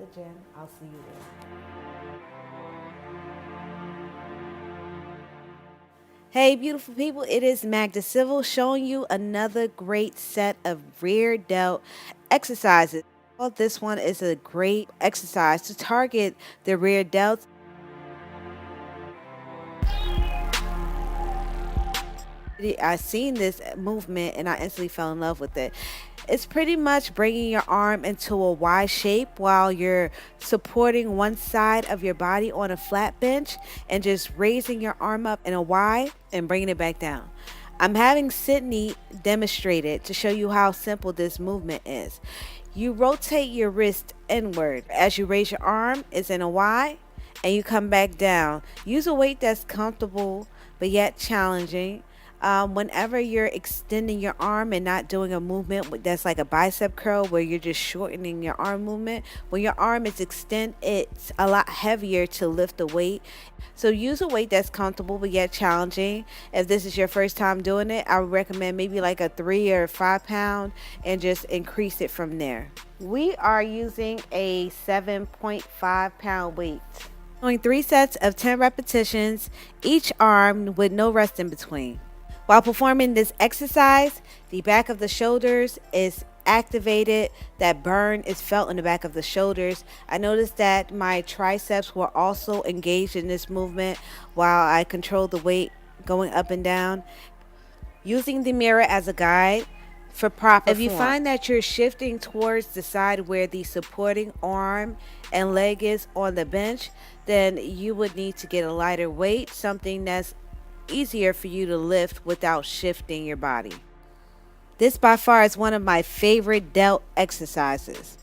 the gym. I'll see you there. Hey, beautiful people, it is Magda Civil showing you another great set of rear delt exercises. Well, this one is a great exercise to target the rear delts. I seen this movement and I instantly fell in love with it. It's pretty much bringing your arm into a Y shape while you're supporting one side of your body on a flat bench and just raising your arm up in a Y and bringing it back down. I'm having Sydney demonstrate it to show you how simple this movement is. You rotate your wrist inward as you raise your arm, it's in a Y, and you come back down. Use a weight that's comfortable but yet challenging. Whenever you're extending your arm and not doing a movement that's like a bicep curl where you're just shortening your arm movement, when your arm is extended, it's a lot heavier to lift the weight. So use a weight that's comfortable but yet challenging. If this is your first time doing it, I would recommend maybe like a 3 or 5 pound and just increase it from there. We are using a 7.5 pound weight. Doing 3 sets of 10 repetitions, each arm with no rest in between. While performing this exercise, the back of the shoulders is activated. That burn is felt in the back of the shoulders. I noticed that my triceps were also engaged in this movement while I controlled the weight going up and down. Using the mirror as a guide for proper form. If you find that you're shifting towards the side where the supporting arm and leg is on the bench, then you would need to get a lighter weight, something that's easier for you to lift without shifting your body. This by far is one of my favorite delt exercises.